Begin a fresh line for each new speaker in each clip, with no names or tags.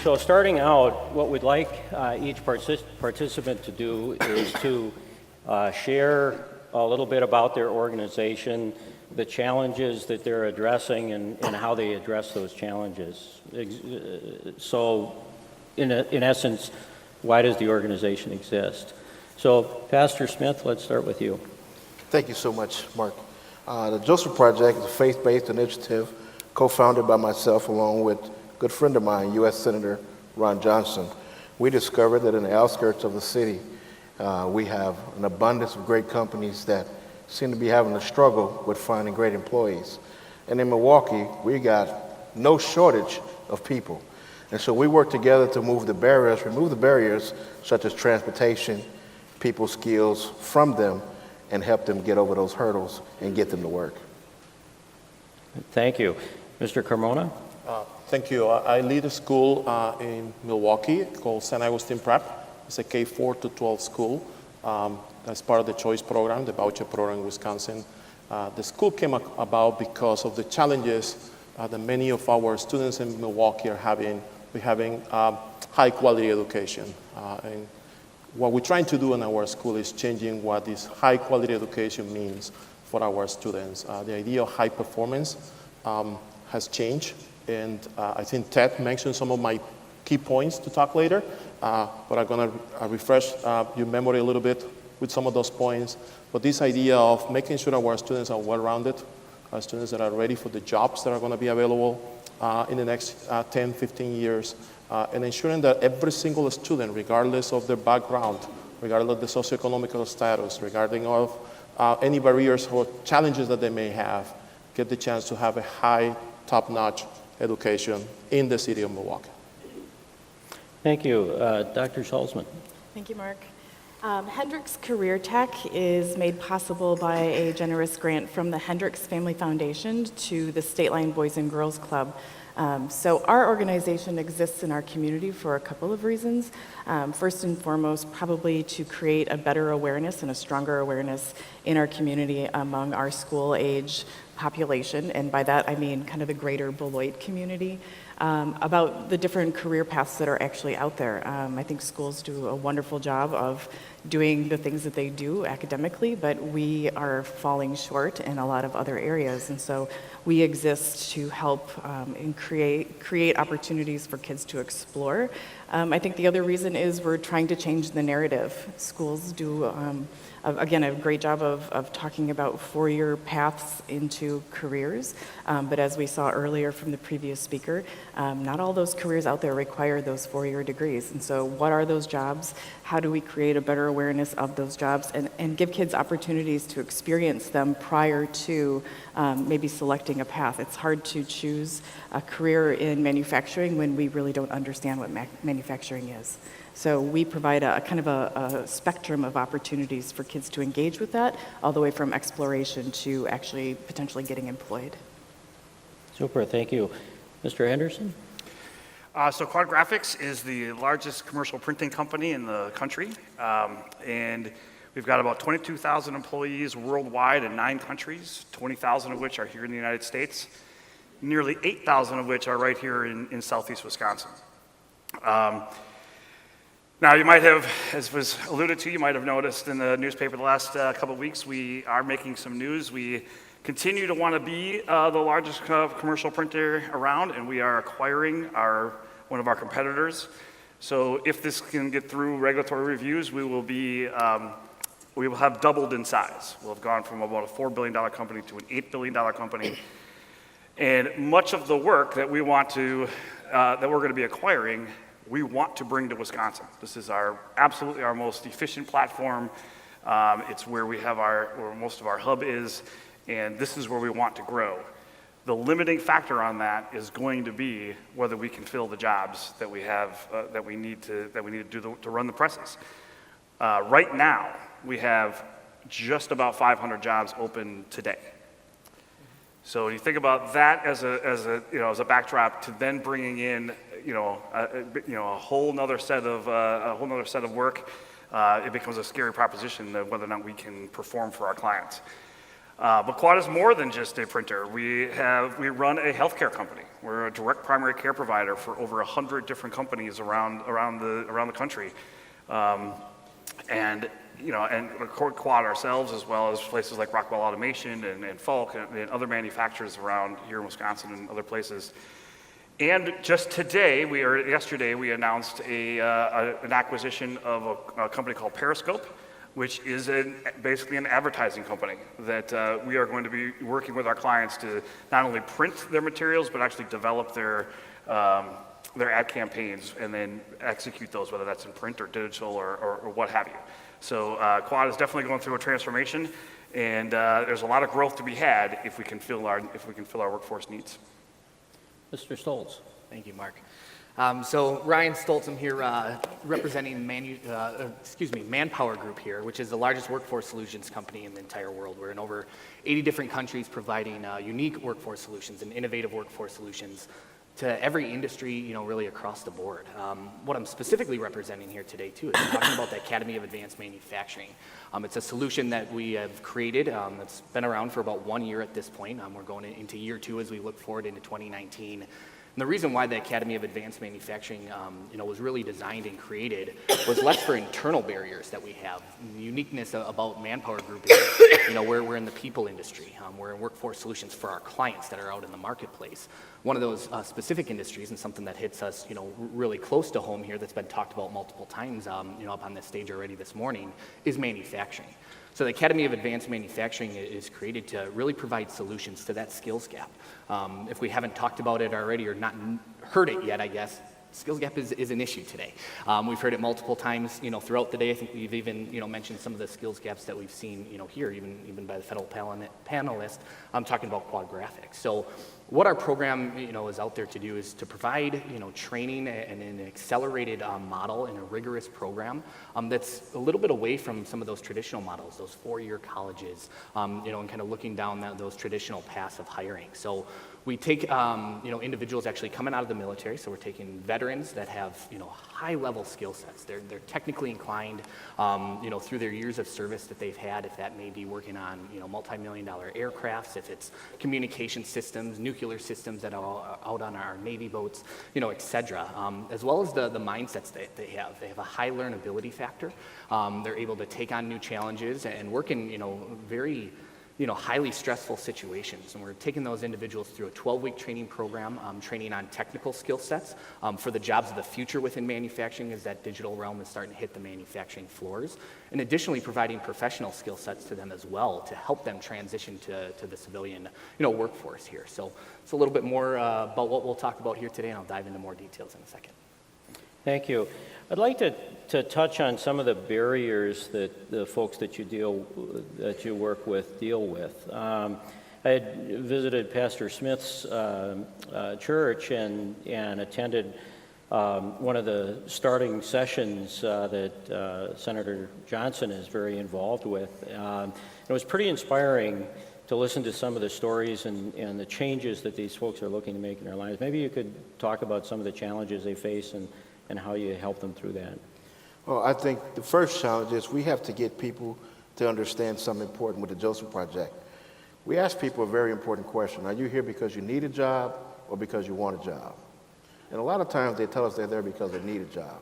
So starting out, what we'd like each participant to do is to share a little bit about their organization, the challenges that they're addressing, and how they address those challenges. So in essence, why does the organization exist? So Pastor Smith, let's start with you.
Thank you so much, Mark. The Joseph Project is a faith-based initiative co-founded by myself along with a good friend of mine, U.S. Senator Ron Johnson. We discovered that in the outskirts of the city, we have an abundance of great companies that seem to be having a struggle with finding great employees. And in Milwaukee, we got no shortage of people. And so we work together to remove the barriers such as transportation, people skills from them, and help them get over those hurdles and get them to work.
Thank you. Mr. Carmona?
Thank you. I lead a school in Milwaukee called St. Augustine Prep. It's a K-4 to 12 school. That's part of the choice program, the voucher program in Wisconsin. The school came about because of the challenges that many of our students in Milwaukee are having. We're having high quality education. And what we're trying to do in our school is changing what this high quality education means for our students. The idea of high performance has changed. And I think Ted mentioned some of my key points to talk later, but I'm going to refresh your memory a little bit with some of those points. But this idea of making sure our students are well-rounded, our students that are ready for the jobs that are going to be available in the next 10, 15 years, and ensuring that every single student, regardless of their background, regardless of the socioeconomic status, regarding of any barriers or challenges that they may have, get the chance to have a high, top-notch education in the city of Milwaukee.
Thank you. Dr. Salzman.
Thank you, Mark. Hendricks CareerTek is made possible by a generous grant from the Hendricks Family Foundation to the State Line Boys and Girls Club. So our organization exists in our community for a couple of reasons. First and foremost, probably to create a better awareness and a stronger awareness in our community among our school-age population, and by that I mean kind of the greater Beloit community, about the different career paths that are actually out there. I think schools do a wonderful job of doing the things that they do academically, but we are falling short in a lot of other areas, and so we exist to help and create opportunities for kids to explore. I think the other reason is we're trying to change the narrative. Schools do again, a great job of talking about four-year paths into careers, but as we saw earlier from the previous speaker, not all those careers out there require those four-year degrees. And so what are those jobs? How do we create a better awareness of those jobs and give kids opportunities to experience them prior to maybe selecting a path? It's hard to choose a career in manufacturing when we really don't understand what manufacturing is. So we provide a kind of a spectrum of opportunities for kids to engage with that, all the way from exploration to actually potentially getting employed.
Super, thank you. Mr. Henderson?
So Quad Graphics is the largest commercial printing company in the country, and we've got about 22,000 employees worldwide in 9 countries, 20,000 of which are here in the United States, nearly 8,000 of which are right here in southeast Wisconsin. Now, you might have, as was alluded to, you might have noticed in the newspaper the last couple of weeks, we are making some news. We continue to want to be the largest commercial printer around, and we are acquiring one of our competitors. So if this can get through regulatory reviews, we will have doubled in size. We'll have gone from about a $4 billion company to an $8 billion company. And much of the work that we want to, that we're going to be acquiring, we want to bring to Wisconsin. This is absolutely our most efficient platform. It's where where most of our hub is, and this is where we want to grow. The limiting factor on that is going to be whether we can fill the jobs that we have, that we need to do to run the presses. Right now, we have just about 500 jobs open today. So when you think about that as a backdrop to then bringing in a whole nother set of work, it becomes a scary proposition of whether or not we can perform for our clients. But Quad is more than just a printer. We run a healthcare company. We're a direct primary care provider for over 100 different companies around the country. And Quad ourselves, as well as places like Rockwell Automation and Falk and other manufacturers around here in Wisconsin and other places. And just yesterday, we announced an acquisition of a company called Periscope, which is basically an advertising company that we are going to be working with our clients to not only print their materials, but actually develop their ad campaigns and then execute those, whether that's in print or digital or what have you. So Quad is definitely going through a transformation, and there's a lot of growth to be had if we can fill our workforce needs.
Mr. Stultz.
Thank you, Mark. So Ryan Stultz, I'm here representing ManpowerGroup here, which is the largest workforce solutions company in the entire world. We're in over 80 different countries providing unique workforce solutions and innovative workforce solutions to every industry, really across the board. What I'm specifically representing here today, too, is talking about the Academy of Advanced Manufacturing. It's a solution that we have created that's been around for about 1 year at this point. We're going into year 2 as we look forward into 2019. And the reason why the Academy of Advanced Manufacturing, was really designed and created was less for internal barriers that we have. The uniqueness about ManpowerGroup is, we're in the people industry. We're in workforce solutions for our clients that are out in the marketplace. One of those specific industries, and something that hits us, really close to home here, that's been talked about multiple times, up on this stage already this morning, is manufacturing. So the Academy of Advanced Manufacturing is created to really provide solutions to that skills gap. If we haven't talked about it already or not heard it yet, I guess, skills gap is an issue today. We've heard it multiple times, throughout the day. I think we've even, mentioned some of the skills gaps that we've seen, here, even by the federal panelists, talking about quad graphics. So what our program, is out there to do is to provide, training and an accelerated model and a rigorous program that's a little bit away from some of those traditional models, those 4-year colleges, and kind of looking down those traditional paths of hiring. So we take, individuals actually coming out of the military, so we're taking veterans that have, high-level skill sets. They're technically inclined, through their years of service that they've had, if that may be working on, multi-million-dollar aircrafts, if it's communication systems, nuclear systems that are out on our Navy boats, et cetera, as well as the mindsets that they have. They have a high learnability factor. They're able to take on new challenges and work in, very highly stressful situations. And we're taking those individuals through a 12-week training program, training on technical skill sets for the jobs of the future within manufacturing as that digital realm is starting to hit the manufacturing floors. And additionally, providing professional skill sets to them as well to help them transition to the civilian, workforce here. So it's a little bit more about what we'll talk about here today, and I'll dive into more details in a second.
Thank you. I'd like to touch on some of the barriers that the folks that you work with deal with. I had visited Pastor Smith's church and attended one of the starting sessions that Senator Johnson is very involved with. It was pretty inspiring to listen to some of the stories and the changes that these folks are looking to make in their lives. Maybe you could talk about some of the challenges they face and how you help them through that.
Well, I think the first challenge is we have to get people to understand something important with the Joseph Project. We ask people a very important question. Are you here because you need a job or because you want a job? And a lot of times they tell us they're there because they need a job.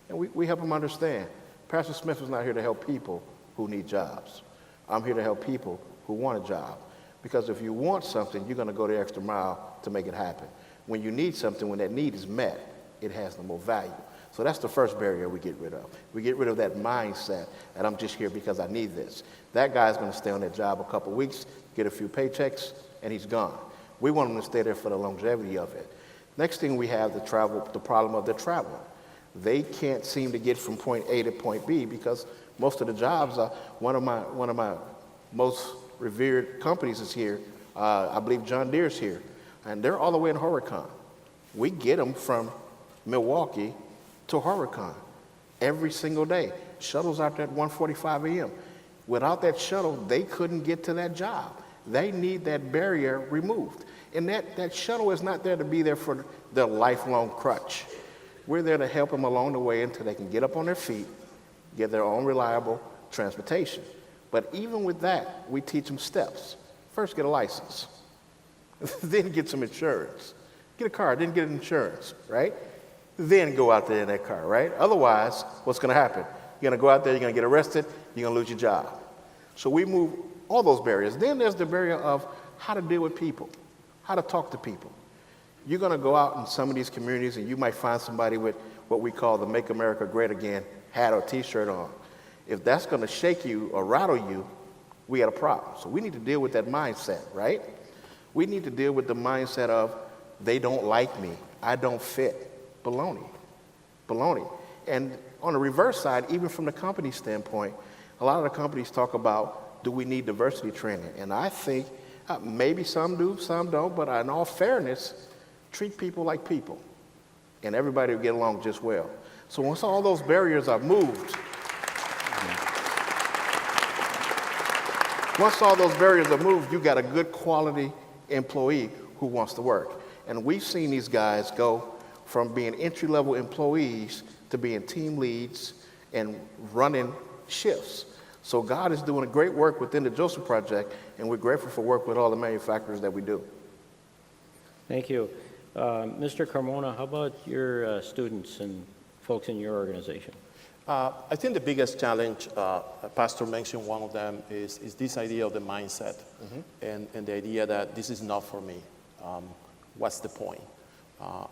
And we help them understand. Pastor Smith is not here to help people who need jobs. I'm here to help people who want a job. Because if you want something, you're going to go the extra mile to make it happen. When you need something, when that need is met, it has no more value. So that's the first barrier we get rid of. We get rid of that mindset that I'm just here because I need this. That guy's going to stay on that job a couple of weeks, get a few paychecks, and he's gone. We want him to stay there for the longevity of it. Next thing we have the problem of the travel. They can't seem to get from point A to point B because most of the jobs are, one of my most revered companies is here. I believe John Deere's here, and they're all the way in Horicon. We get them from Milwaukee to Horicon every single day. Shuttles out there at 1:45 a.m. Without that shuttle, they couldn't get to that job. They need that barrier removed. And that shuttle is not there to be there for their lifelong crutch. We're there to help them along the way until they can get up on their feet, get their own reliable transportation. But even with that, we teach them steps. First, get a license. Then get some insurance. Get a car, then get insurance, right? Then go out there in that car, right? Otherwise, what's going to happen? You're going to go out there, you're going to get arrested, you're going to lose your job. So we move all those barriers. Then there's the barrier of how to deal with people, how to talk to people. You're going to go out in some of these communities and you might find somebody with what we call the Make America Great Again hat or t-shirt on. If that's going to shake you or rattle you, we got a problem. So we need to deal with that mindset, right? We need to deal with the mindset of they don't like me, I don't fit. Baloney. And on the reverse side, even from the company standpoint, a lot of the companies talk about, do we need diversity training? And I think maybe some do, some don't, but in all fairness, treat people like people, and everybody will get along just well. So once all those barriers are moved, you got a good quality employee who wants to work. And we've seen these guys go from being entry-level employees to being team leads and running shifts. So God is doing a great work within the Joseph Project, and we're grateful for work with all the manufacturers that we do.
Thank you. Mr. Carmona, how about your students and folks in your organization?
I think the biggest challenge, Pastor mentioned one of them, is this idea of the mindset and the idea that this is not for me. What's the point?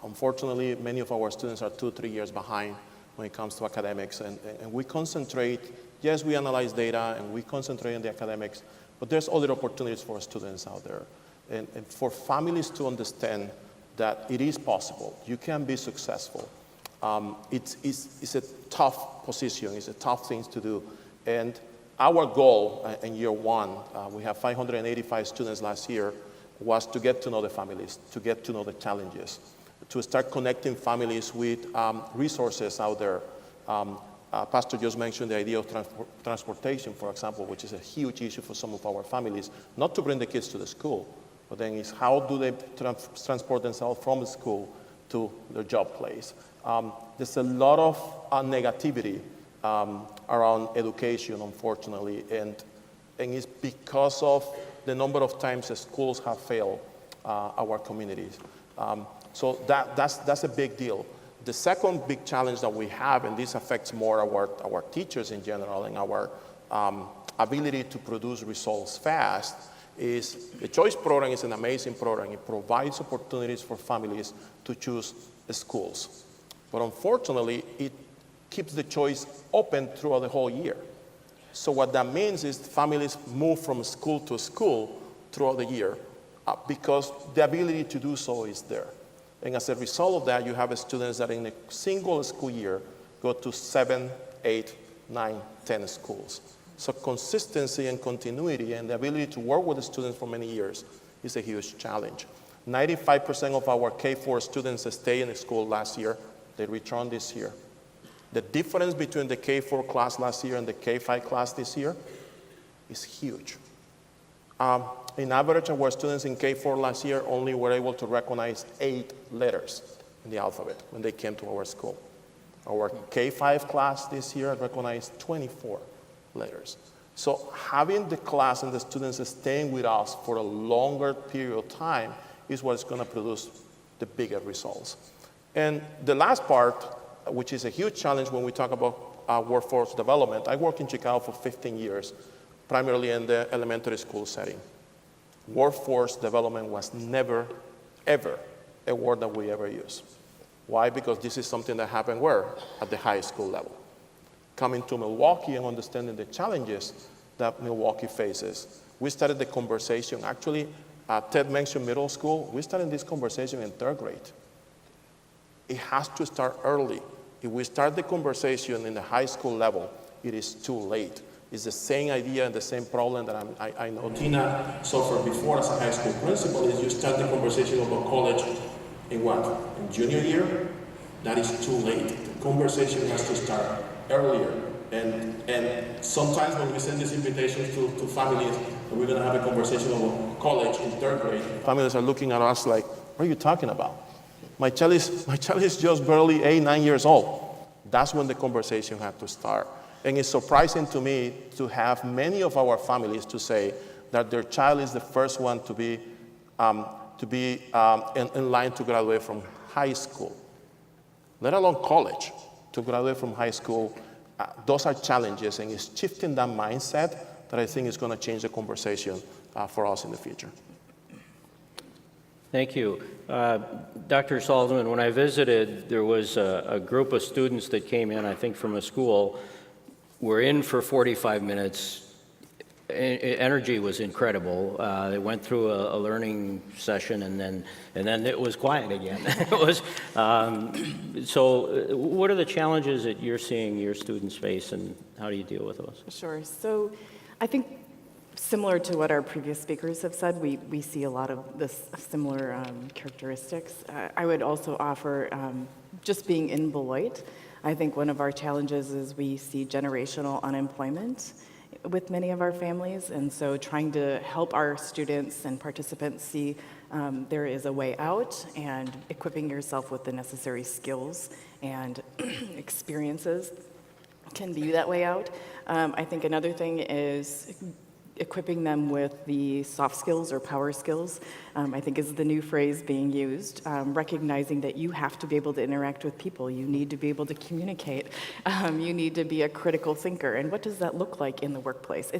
Unfortunately, many of our students are 2-3 years behind when it comes to academics, and we concentrate, yes, we analyze data and we concentrate on the academics, but there's other opportunities for students out there. And for families to understand that it is possible, you can be successful. It's a tough position, it's a tough thing to do. And our goal in year one, we have 585 students last year, was to get to know the families, to get to know the challenges, to start connecting families with resources out there. Pastor just mentioned the idea of transportation, for example, which is a huge issue for some of our families, not to bring the kids to the school, but then is how do they transport themselves from the school to their job place. There's a lot of negativity around education, unfortunately, and it's because of the number of times the schools have failed our communities. So that's a big deal. The second big challenge that we have, and this affects more our teachers in general and our ability to produce results fast, is the Choice program is an amazing program. It provides opportunities for families to choose schools. But unfortunately, it keeps the choice open throughout the whole year. So what that means is families move from school to school throughout the year because the ability to do so is there. And as a result of that, you have students that in a single school year go to 7, 8, 9, 10 schools. So consistency and continuity and the ability to work with the students for many years is a huge challenge. 95% of our K-4 students stay in the school last year. They returned this year. The difference between the K-4 class last year and the K-5 class this year is huge. In average, our students in K-4 last year only were able to recognize 8 letters in the alphabet when they came to our school. Our K-5 class this year recognized 24 letters. So having the class and the students staying with us for a longer period of time is what's going to produce the bigger results. And the last part, which is a huge challenge when we talk about workforce development, I worked in Chicago for 15 years, primarily in the elementary school setting. Workforce development was never, ever a word that we ever use. Why? Because this is something that happened where? At the high school level. Coming to Milwaukee and understanding the challenges that Milwaukee faces, we started the conversation. Actually, Ted mentioned middle school. We started this conversation in 3rd grade. It has to start early. If we start the conversation in the high school level, it is too late. It's the same idea and the same problem that I know Tina suffered before as a high school principal, is you start the conversation about college in what? In junior year? That is too late. The conversation has to start earlier. And sometimes when we send these invitations to families, and we're going to have a conversation about college in 3rd grade, families are looking at us like, what are you talking about? My child is just barely 8, 9 years old. That's when the conversation had to start. And it's surprising to me to have many of our families to say that their child is the first one to be in line to graduate from high school, let alone college, to graduate from high school. Those are challenges, and it's shifting that mindset that I think is going to change the conversation for us in the future.
Thank you. Dr. Salzman, when I visited, there was a group of students that came in, I think from a school, were in for 45 minutes. Energy was incredible. They went through a learning session, and then it was quiet again. It was, so what are the challenges that you're seeing your students face, and how do you deal with those?
Sure. So I think similar to what our previous speakers have said, we see a lot of this similar characteristics. I would also offer just being in Beloit, I think one of our challenges is we see generational unemployment with many of our families, and so trying to help our students and participants see there is a way out, and equipping yourself with the necessary skills and experiences can be that way out. I think another thing is equipping them with the soft skills or power skills, I think is the new phrase being used, recognizing that you have to be able to interact with people, you need to be able to communicate, you need to be a critical thinker, and what does that look like in the workplace?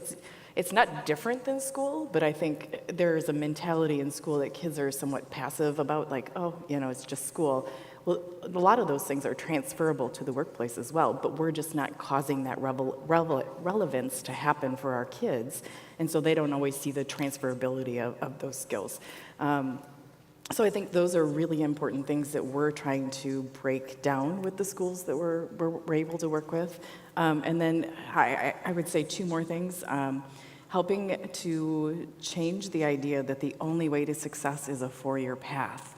It's not different than school, but I think there's a mentality in school that kids are somewhat passive about, like, oh, you know, it's just school. Well, a lot of those things are transferable to the workplace as well, but we're just not causing that relevance to happen for our kids, and so they don't always see the transferability of those skills. So I think those are really important things that we're trying to break down with the schools that we're able to work with. And then I would say two more things. Helping to change the idea that the only way to success is a four-year path.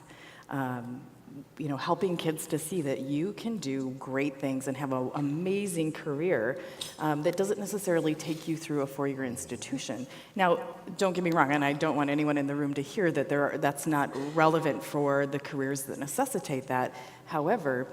You know, helping kids to see that you can do great things and have an amazing career that doesn't necessarily take you through a four-year institution. Now, don't get me wrong, and I don't want anyone in the room to hear that that's not relevant for the careers that necessitate that. However,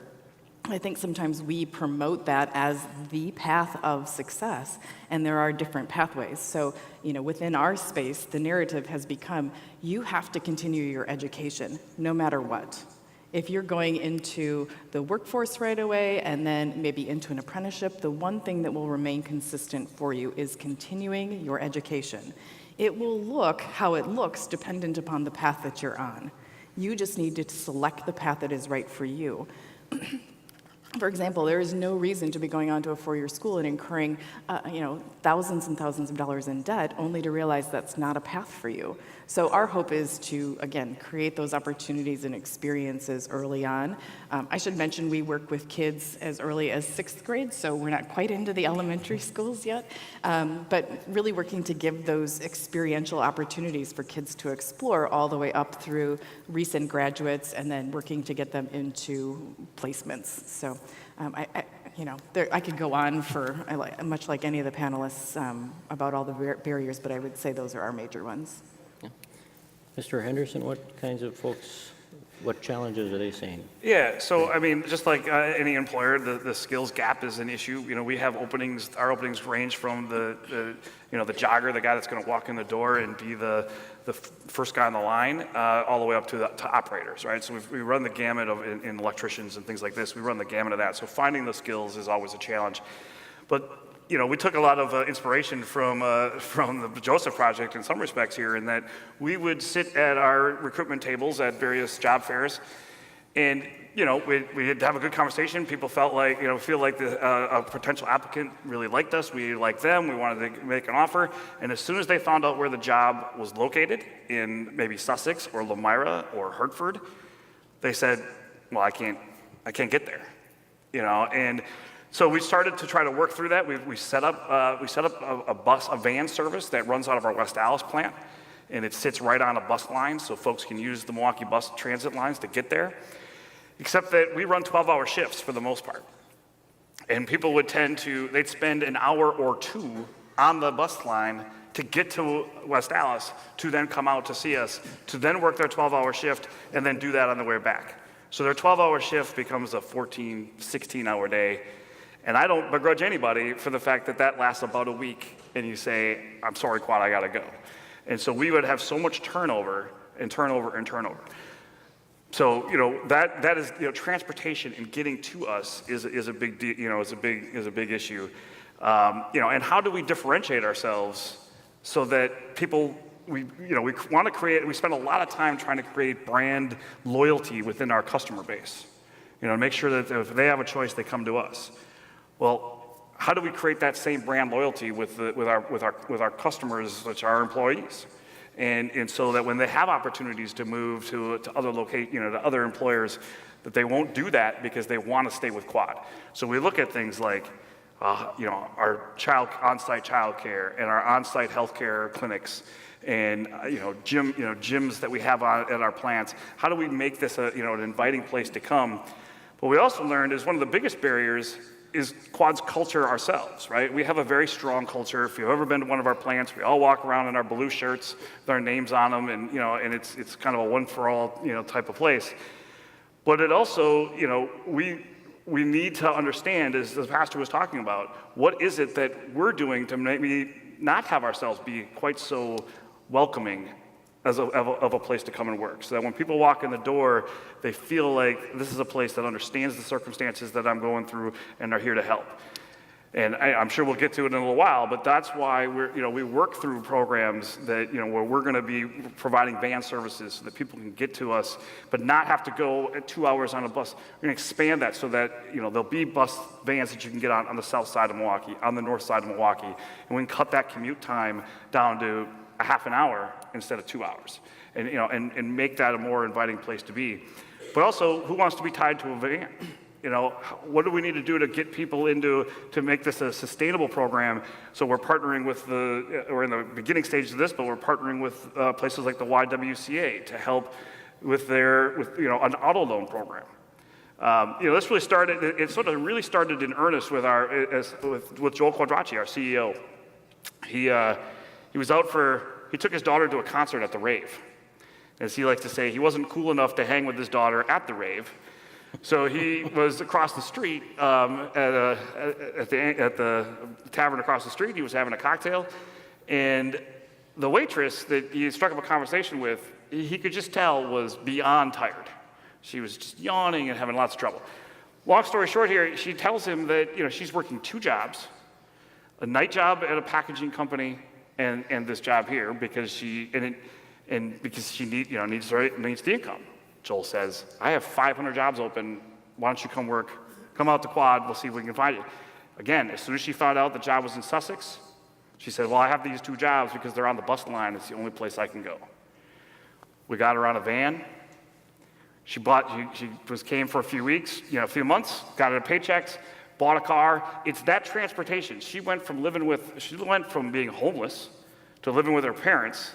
I think sometimes we promote that as the path of success, and there are different pathways. So, you know, within our space, the narrative has become, you have to continue your education, no matter what. If you're going into the workforce right away and then maybe into an apprenticeship, the one thing that will remain consistent for you is continuing your education. It will look how it looks dependent upon the path that you're on. You just need to select the path that is right for you. For example, there is no reason to be going on to a four-year school and incurring, thousands and thousands of dollars in debt only to realize that's not a path for you. So our hope is to, again, create those opportunities and experiences early on. I should mention we work with kids as early as 6th grade, so we're not quite into the elementary schools yet, but really working to give those experiential opportunities for kids to explore all the way up through recent graduates and then working to get them into placements. So I could go on for much like any of the panelists about all the barriers, but I would say those are our major ones.
Yeah. Mr. Henderson, what challenges are they seeing?
Yeah, so I mean, just like any employer, the skills gap is an issue. You know, we have openings. Our openings range from the jogger, the guy that's going to walk in the door and be the first guy on the line, all the way up to operators, right? So we run the gamut of in electricians and things like this. We run the gamut of that. So finding the skills is always a challenge. But you know, we took a lot of inspiration from the Joseph Project in some respects here, in that we would sit at our recruitment tables at various job fairs, and you know, we'd have a good conversation. People feel like a potential applicant really liked us. We liked them. We wanted to make an offer, and as soon as they found out where the job was located, in maybe Sussex or Elmira or Hertford, they said, "Well, I can't get there," you know, and so we started to try to work through that. We set up a van service that runs out of our West Dallas plant, and it sits right on a bus line, so folks can use the Milwaukee bus transit lines to get there. Except that we run 12-hour shifts for the most part, and people would they'd spend an hour or two on the bus line to get to West Dallas, to then come out to see us, to then work their 12-hour shift, and then do that on the way back. So their 12-hour shift becomes a 14, 16-hour day. And I don't begrudge anybody for the fact that lasts about a week, and you say, "I'm sorry, Quad, I gotta go." And so we would have so much turnover and turnover and turnover. So, that is, transportation and getting to us is a big deal, is a big issue. And how do we differentiate ourselves so that people, we want to create, we spend a lot of time trying to create brand loyalty within our customer base. Make sure that if they have a choice, they come to us. Well, how do we create that same brand loyalty with our customers, which are our employees? And so that when they have opportunities to move to other to other employers, that they won't do that because they want to stay with Quad. So we look at things like, our on-site childcare and our on-site healthcare clinics, and gyms that we have at our plants. How do we make this an inviting place to come? What we also learned is one of the biggest barriers is Quad's culture ourselves, right? We have a very strong culture. If you've ever been to one of our plants, we all walk around in our blue shirts with our names on them, and and it's kind of a one for all type of place. But it also, we need to understand, as the pastor was talking about, what is it that we're doing to maybe not have ourselves be quite so welcoming of a place to come and work, so that when people walk in the door, they feel like this is a place that understands the circumstances that I'm going through and are here to help. And I'm sure we'll get to it in a little while, but that's why we work through programs that where we're going to be providing van services so that people can get to us, but not have to go 2 hours on a bus. We're going to expand that so that there'll be bus vans that you can get on the south side of Milwaukee, on the north side of Milwaukee, and we can cut that commute time down to a half an hour instead of 2 hours, and and make that a more inviting place to be. But also, who wants to be tied to a van? What do we need to do to get people to make this a sustainable program? So we're partnering with we're in the beginning stages of this, but we're partnering with places like the YWCA to help with an auto loan program. This really started. It sort of really started in earnest with with Joel Quadracci, our CEO. He took his daughter to a concert at the rave. As he likes to say, he wasn't cool enough to hang with his daughter at the rave. So he was across the street at the tavern across the street. He was having a cocktail, and the waitress that he struck up a conversation with, he could just tell was beyond tired. She was just yawning and having lots of trouble. Long story short here, she tells him that she's working 2 jobs, a night job at a packaging company and this job here because she needs the income. Joel says, I have 500 jobs open. Why don't you come out to Quad, we'll see if we can find you. Again, as soon as she found out the job was in Sussex, she said, well, I have these 2 jobs because they're on the bus line. It's the only place I can go. We got her on a van. She came for a few weeks, a few months, got her paychecks, bought a car. It's that transportation. She went from being homeless to living with her parents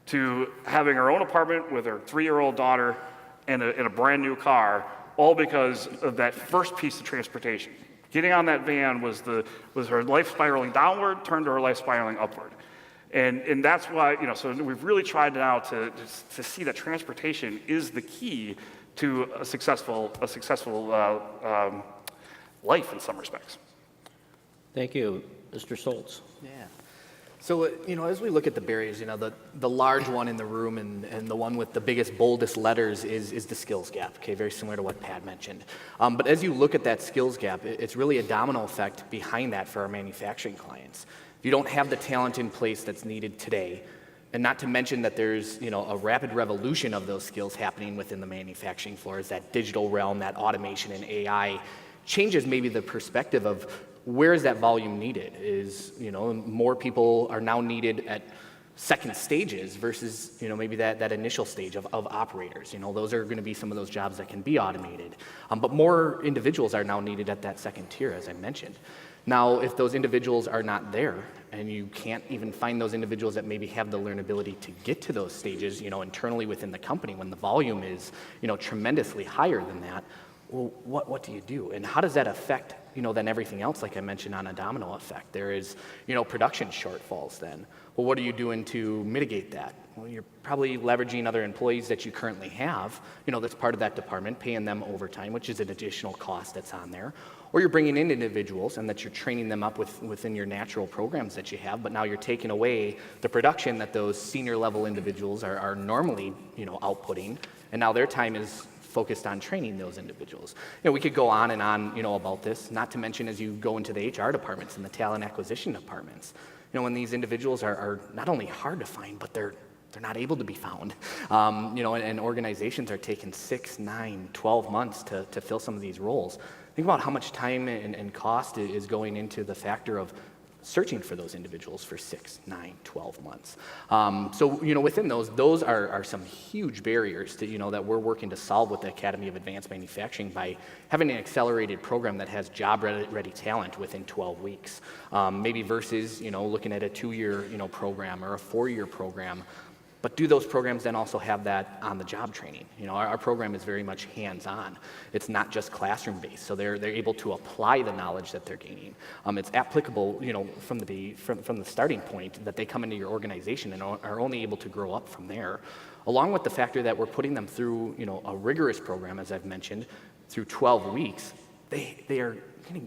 to having her own apartment with her 3-year-old daughter and a brand new car, all because of that first piece of transportation. Getting on that van was her life spiraling downward, turned to her life spiraling upward. And that's why, so we've really tried now to see that transportation is the key to a successful life in some respects.
Thank you. Mr. Stultz.
Yeah. So, as we look at the barriers, the large one in the room and the one with the biggest, boldest letters is the skills gap, okay, very similar to what Pat mentioned. But as you look at that skills gap, it's really a domino effect behind that for our manufacturing clients. If you don't have the talent in place that's needed today, and not to mention that there's, a rapid revolution of those skills happening within the manufacturing floors, that digital realm, that automation and AI changes maybe the perspective of where is that volume needed? Is, more people are now needed at second stages versus, maybe that initial stage of operators. Those are going to be some of those jobs that can be automated. But more individuals are now needed at that second tier, as I mentioned. Now, if those individuals are not there, and you can't even find those individuals that maybe have the learnability to get to those stages, internally within the company, when the volume is, tremendously higher than that, well, what do you do? And how does that affect, then everything else, like I mentioned, on a domino effect? There is, production shortfalls then. Well, what are you doing to mitigate that? Well, you're probably leveraging other employees that you currently have, that's part of that department, paying them overtime, which is an additional cost that's on there. Or you're bringing in individuals and that you're training them up within your natural programs that you have, but now you're taking away the production that those senior level individuals are normally, outputting, and now their time is focused on training those individuals. We could go on and on, about this, not to mention as you go into the HR departments and the talent acquisition departments. When these individuals are not only hard to find, but they're not able to be found. And organizations are taking 6, 9, 12 months to fill some of these roles. Think about how much time and cost is going into the factor of searching for those individuals for 6, 9, 12 months. So, within those are some huge barriers to, that we're working to solve with the Academy of Advanced Manufacturing by having an accelerated program that has job-ready talent within 12 weeks. Maybe versus, looking at a 2-year, program or a 4-year program. But do those programs then also have that on-the-job training? Our program is very much hands-on. It's not just classroom-based, so they're able to apply the knowledge that they're gaining. It's applicable, from the starting point that they come into your organization and are only able to grow up from there. Along with the factor that we're putting them through, a rigorous program, as I've mentioned, through 12 weeks, they are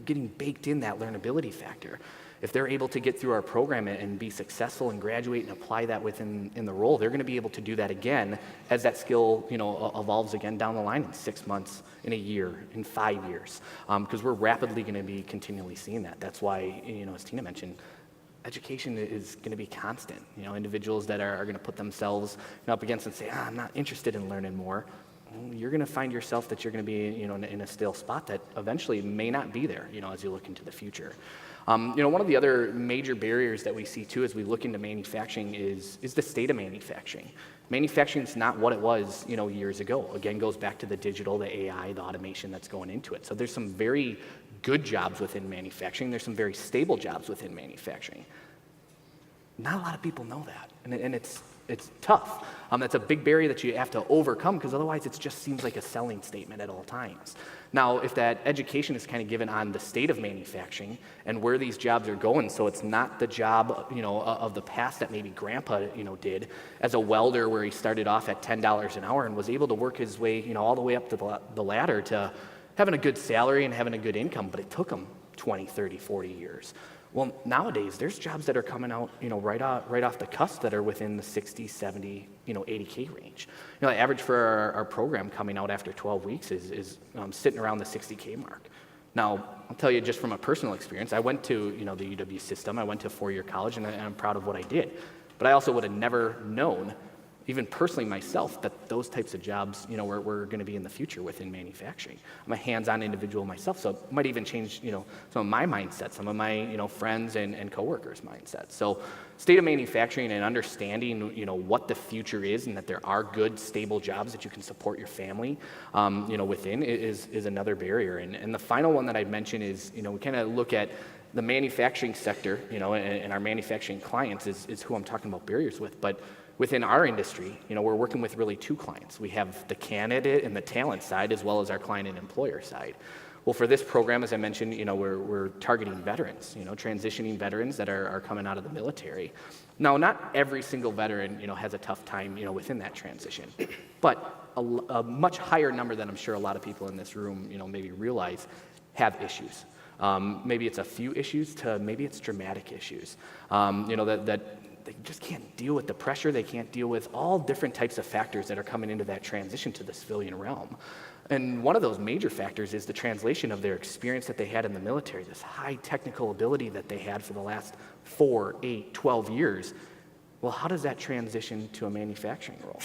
getting baked in that learnability factor. If they're able to get through our program and be successful and graduate and apply that within the role, they're going to be able to do that again as that skill, evolves again down the line in 6 months, in a year, in 5 years, because we're rapidly going to be continually seeing that. That's why, as Tina mentioned, education is going to be constant. Individuals that are going to put themselves up against and say, I'm not interested in learning more. You're going to find yourself that you're going to be, in a stale spot that eventually may not be there, as you look into the future. One of the other major barriers that we see too as we look into manufacturing is the state of manufacturing. Manufacturing is not what it was, years ago. Again, goes back to the digital, the AI, the automation that's going into it. So there's some very good jobs within manufacturing. There's some very stable jobs within manufacturing. Not a lot of people know that, and it's tough. That's a big barrier that you have to overcome because otherwise it just seems like a selling statement at all times. Now, if that education is kind of given on the state of manufacturing and where these jobs are going, so it's not the job, of the past that maybe grandpa, did as a welder where he started off at $10 an hour and was able to work his way, all the way up to the ladder to having a good salary and having a good income, but it took him 20, 30, 40 years. Well, nowadays, there's jobs that are coming out, right off the cusp that are within the 60, 70, 80K range. The average for our program coming out after 12 weeks is sitting around the 60K mark. Now, I'll tell you just from a personal experience, I went to, the UW system. I went to a 4-year college, and I'm proud of what I did. But I also would have never known, even personally myself, that those types of jobs, were going to be in the future within manufacturing. I'm a hands-on individual myself, so it might even change, some of my mindset, some of my, friends and coworkers' mindsets. So state of manufacturing and understanding, what the future is and that there are good, stable jobs that you can support your family, within is another barrier. And the final one that I'd mention is, we kind of look at the manufacturing sector, and our manufacturing clients is who I'm talking about barriers with, but within our industry, we're working with really 2 clients. We have the candidate and the talent side as well as our client and employer side. Well, for this program, as I mentioned, we're targeting veterans, transitioning veterans that are coming out of the military. Now, not every single veteran, has a tough time, within that transition, but a much higher number than I'm sure a lot of people in this room, maybe realize have issues. Maybe it's a few issues to maybe it's dramatic issues, that they just can't deal with the pressure. They can't deal with all different types of factors that are coming into that transition to the civilian realm. And one of those major factors is the translation of their experience that they had in the military, this high technical ability that they had for the last 4, 8, 12 years. Well, how does that transition to a manufacturing role?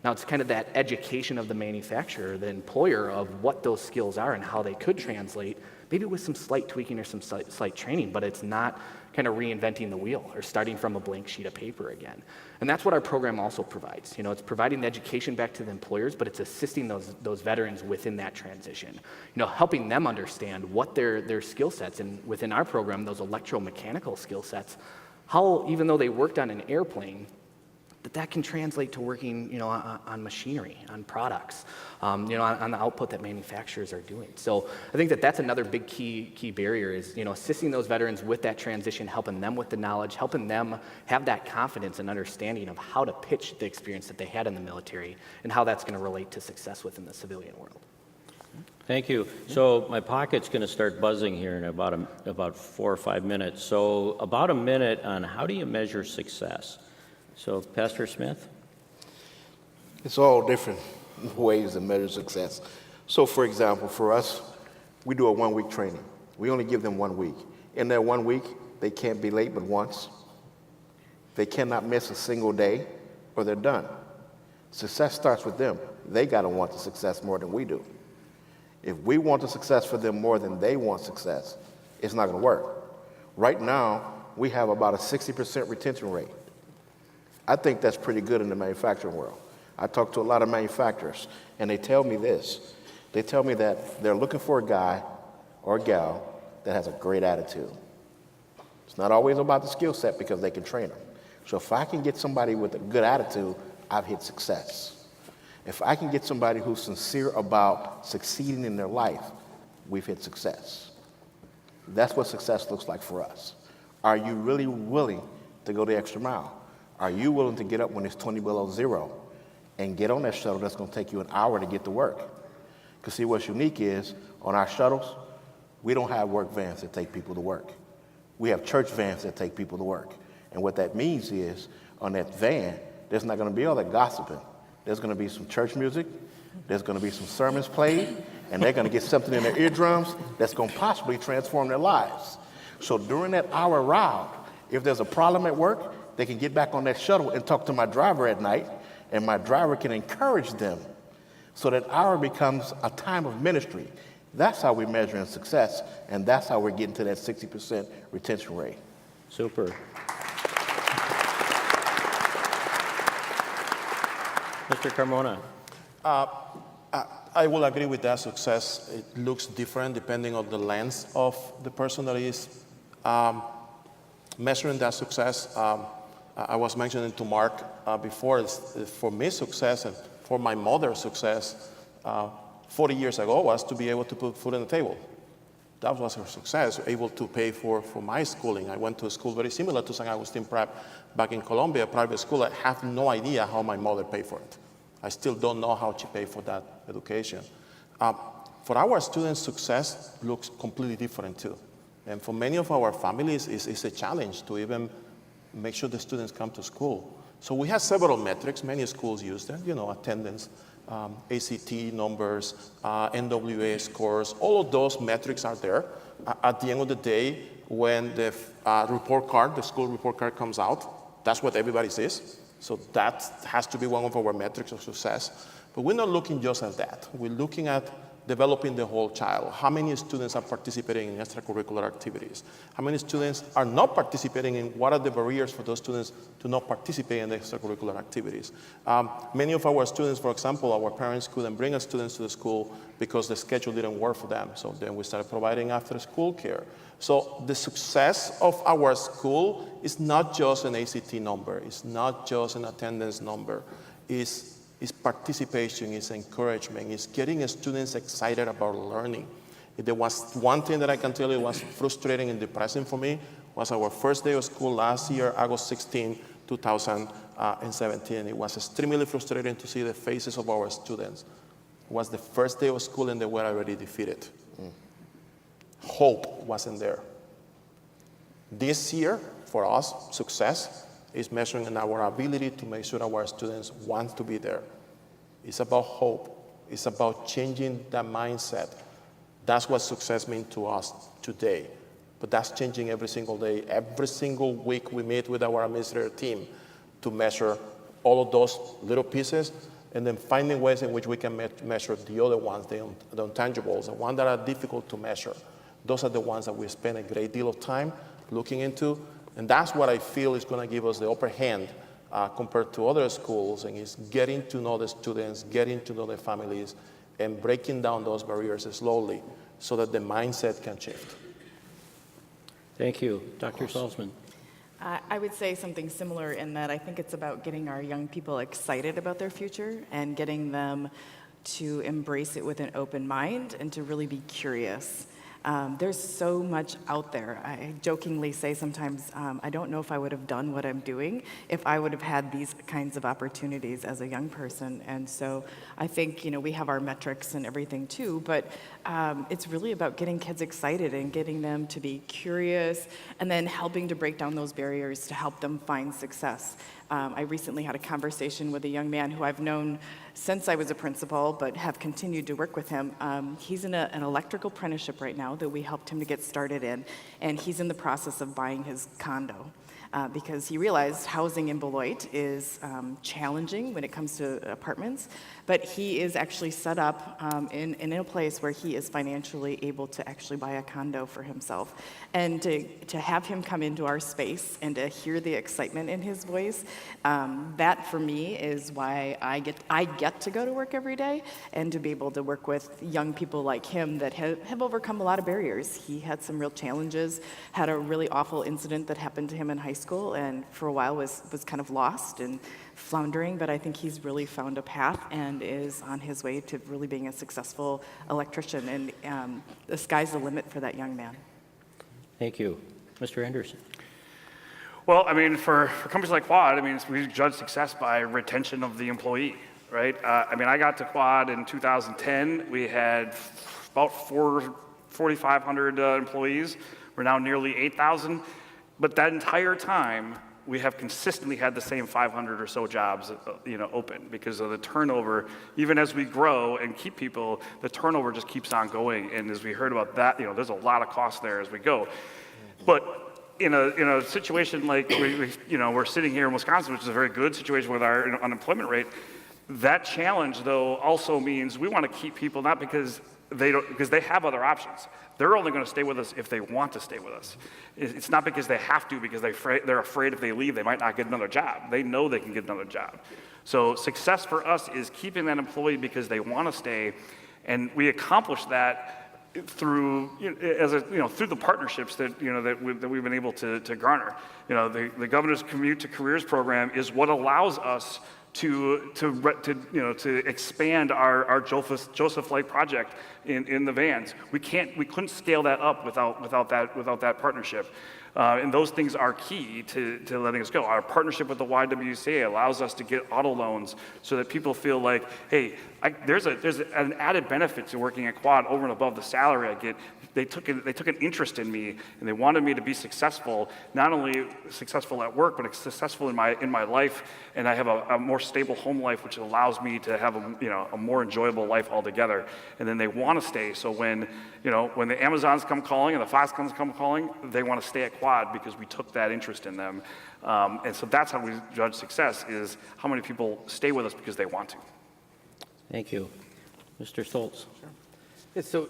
Now, it's kind of that education of the manufacturer, the employer, of what those skills are and how they could translate, maybe with some slight tweaking or some slight training, but it's not kind of reinventing the wheel or starting from a blank sheet of paper again. And that's what our program also provides. It's providing the education back to the employers, but it's assisting those veterans within that transition. Helping them understand what their skill sets, and within our program, those electromechanical skill sets, how even though they worked on an airplane, that can translate to working, on machinery, on products. on the output that manufacturers are doing. So I think that that's another big key barrier is, assisting those veterans with that transition, helping them with the knowledge, helping them have that confidence and understanding of how to pitch the experience that they had in the military and how that's going to relate to success within the civilian world.
Thank you. So my pocket's going to start buzzing here in about 4 or 5 minutes. So about a minute on how do you measure success? So Pastor Smith?
It's all different ways to measure success. So for example, for us, we do a 1-week training. We only give them 1 week. In that 1 week, they can't be late but once. They cannot miss a single day or they're done. Success starts with them. They got to want the success more than we do. If we want the success for them more than they want success, it's not going to work. Right now, we have about a 60% retention rate. I think that's pretty good in the manufacturing world. I talk to a lot of manufacturers, and they tell me this. They tell me that they're looking for a guy or a gal that has a great attitude. It's not always about the skill set because they can train them. So if I can get somebody with a good attitude, I've hit success. If I can get somebody who's sincere about succeeding in their life, we've hit success. That's what success looks like for us. Are you really willing to go the extra mile? Are you willing to get up when it's 20 below zero and get on that shuttle that's going to take you an hour to get to work? Because see, what's unique is on our shuttles, we don't have work vans that take people to work. We have church vans that take people to work. And what that means is on that van, there's not going to be all that gossiping. There's going to be some church music, there's going to be some sermons played, and they're going to get something in their eardrums that's going to possibly transform their lives. So during that hour ride, if there's a problem at work, they can get back on that shuttle and talk to my driver at night, and my driver can encourage them so that hour becomes a time of ministry. That's how we're measuring success, and that's how we're getting to that 60% retention rate.
Super. Mr. Carmona.
I will agree with that. Success, it looks different depending on the lens of the person that is measuring that success. I was mentioning to Mark before, for me success and for my mother's success 40 years ago was to be able to put food on the table. That was her success, able to pay for my schooling. I went to a school very similar to St. Augustine Prep back in Colombia, a private school. I have no idea how my mother paid for it. I still don't know how she paid for that education. For our students, success looks completely different too. And for many of our families, it's a challenge to even make sure the students come to school. So we have several metrics. Many schools use them, attendance, ACT numbers, NWA scores. All of those metrics are there. At the end of the day, when the report card, the school report card comes out, that's what everybody sees. So that has to be one of our metrics of success. But we're not looking just at that. We're looking at developing the whole child. How many students are participating in extracurricular activities? How many students are not participating in? What are the barriers for those students to not participate in the extracurricular activities? Many of our students, for example, our parents couldn't bring us students to the school because the schedule didn't work for them. So then we started providing after-school care. So the success of our school is not just an ACT number. It's not just an attendance number. It's participation, it's encouragement, it's getting students excited about learning. If there was one thing that I can tell you was frustrating and depressing for me, was our first day of school last year, August 16, 2017. It was extremely frustrating to see the faces of our students. It was the first day of school and they were already defeated. Hope wasn't there. This year, for us, success is measuring in our ability to make sure our students want to be there. It's about hope. It's about changing that mindset. That's what success means to us today. But that's changing every single day. Every single week we meet with our administrative team to measure all of those little pieces and then finding ways in which we can measure the other ones, the intangibles, the ones that are difficult to measure. Those are the ones that we spend a great deal of time looking into. And that's what I feel is going to give us the upper hand compared to other schools, and is getting to know the students, getting to know the families, and breaking down those barriers slowly so that the mindset can shift.
Thank you. Dr. Salzman.
I would say something similar in that I think it's about getting our young people excited about their future and getting them to embrace it with an open mind and to really be curious. There's so much out there. I jokingly say sometimes, I don't know if I would have done what I'm doing if I would have had these kinds of opportunities as a young person. And so I think, we have our metrics and everything too, but it's really about getting kids excited and getting them to be curious and then helping to break down those barriers to help them find success. I recently had a conversation with a young man who I've known since I was a principal, but have continued to work with him. He's in an electrical apprenticeship right now that we helped him to get started in, and he's in the process of buying his condo. Because he realized housing in Beloit is challenging when it comes to apartments, but he is actually set up in a place where he is financially able to actually buy a condo for himself. And to have him come into our space and to hear the excitement in his voice, that for me is why I get to go to work every day and to be able to work with young people like him that have overcome a lot of barriers. He had some real challenges, had a really awful incident that happened to him in high school, and for a while was kind of lost and floundering, but I think he's really found a path and is on his way to really being a successful electrician, and the sky's the limit for that young man.
Thank you. Mr. Henderson.
Well, for companies like Quad, we judge success by retention of the employee, right? I got to Quad in 2010. We had about 4,500 employees. We're now nearly 8,000. But that entire time, we have consistently had the same 500 or so jobs, open because of the turnover. Even as we grow and keep people, the turnover just keeps on going. And as we heard about that, there's a lot of cost there as we go. But in a situation like we're sitting here in Wisconsin, which is a very good situation with our unemployment rate, that challenge though also means we want to keep people not because they have other options. They're only going to stay with us if they want to stay with us. It's not because they have to, because they're afraid if they leave, they might not get another job. They know they can get another job. So success for us is keeping that employee because they want to stay, and we accomplish that through through the partnerships that we've been able to garner. The Governor's Commute to Careers program is what allows us to expand our Joseph Light project in the vans. We couldn't scale that up without that partnership. And those things are key to letting us go. Our partnership with the YWCA allows us to get auto loans so that people feel like, hey, there's an added benefit to working at Quad over and above the salary I get. They took an interest in me, and they wanted me to be successful, not only successful at work, but successful in my life. And I have a more stable home life, which allows me to have a more enjoyable life altogether. And then they want to stay. So when the Amazons come calling and the Foxcons come calling, they want to stay at Quad because we took that interest in them. And so that's how we judge success: is how many people stay with us because they want to.
Thank you. Mr. Stultz.
Sure. Yeah, so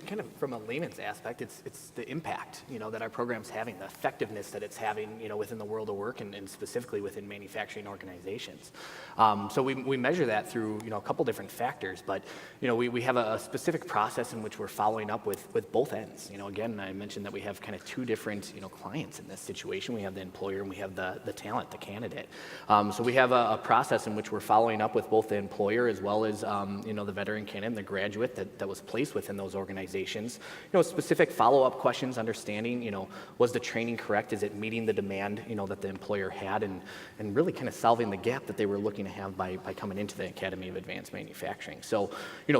kind of from a layman's aspect, it's the impact, that our program's having, the effectiveness that it's having, within the world of work and specifically within manufacturing organizations. So we measure that through, a couple different factors, but, we have a specific process in which we're following up with both ends. Again, I mentioned that we have kind of two different, clients in this situation. We have the employer and we have the talent, the candidate. So we have a process in which we're following up with both the employer as well as, the veteran candidate and the graduate that was placed within those organizations. Specific follow-up questions, understanding, was the training correct? Is it meeting the demand, that the employer had, and really kind of solving the gap that they were looking to have by coming into the Academy of Advanced Manufacturing. So,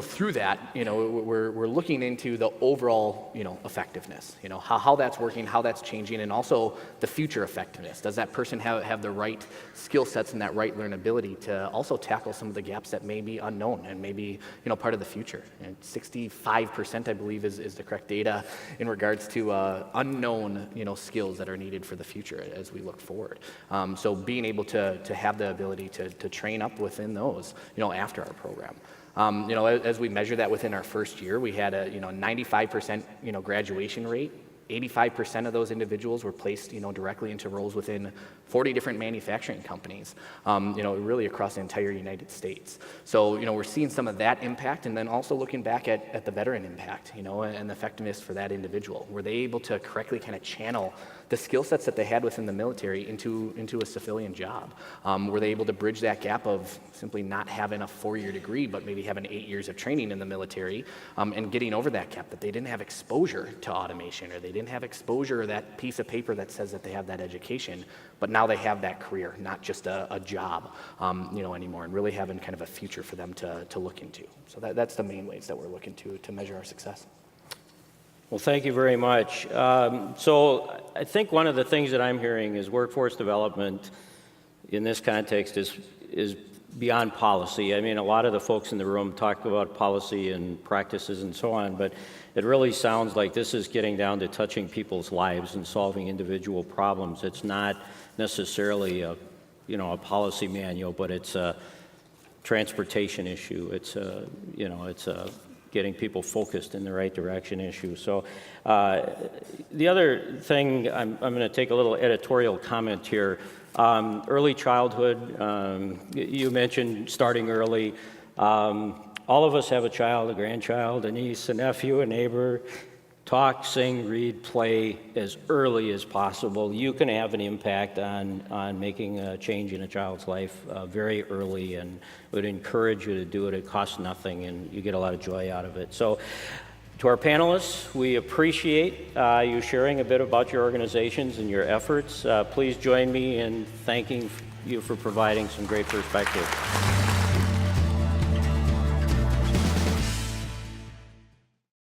through that, we're looking into the overall, effectiveness, how that's working, how that's changing, and also the future effectiveness. Does that person have the right skill sets and that right learnability to also tackle some of the gaps that may be unknown and maybe, part of the future? 65%, I believe, is the correct data in regards to unknown, skills that are needed for the future as we look forward. So being able to have the ability to train up within those, after our program. As we measure that within our first year, we had a 95% graduation rate 85% of those individuals were placed, directly into roles within 40 different manufacturing companies, really across the entire United States. So, we're seeing some of that impact, and then also looking back at the veteran impact, and the effectiveness for that individual. Were they able to correctly kind of channel the skill sets that they had within the military into a civilian job? Were they able to bridge that gap of simply not having a 4-year degree, but maybe having 8 years of training in the military, and getting over that gap, that they didn't have exposure to automation, or they didn't have exposure to that piece of paper that says that they have that education, but now they have that career, not just a job, anymore, and really having kind of a future for them to look into. So that's the main ways that we're looking to measure our success.
Well, thank you very much. So I think one of the things that I'm hearing is workforce development in this context is beyond policy. I mean, a lot of the folks in the room talk about policy and practices and so on, but it really sounds like this is getting down to touching people's lives and solving individual problems. It's not necessarily a policy manual, but it's a transportation issue. It's a getting people focused in the right direction issue. So the other thing, I'm going to take a little editorial comment here. Early childhood, you mentioned starting early. All of us have a child, a grandchild, a niece, a nephew, a neighbor. Talk, sing, read, play as early as possible. You can have an impact on making a change in a child's life very early, and would encourage you to do it. It costs nothing, and you get a lot of joy out of it. So to our panelists, we appreciate you sharing a bit about your organizations and your efforts. Please join me in thanking you for providing some great perspective.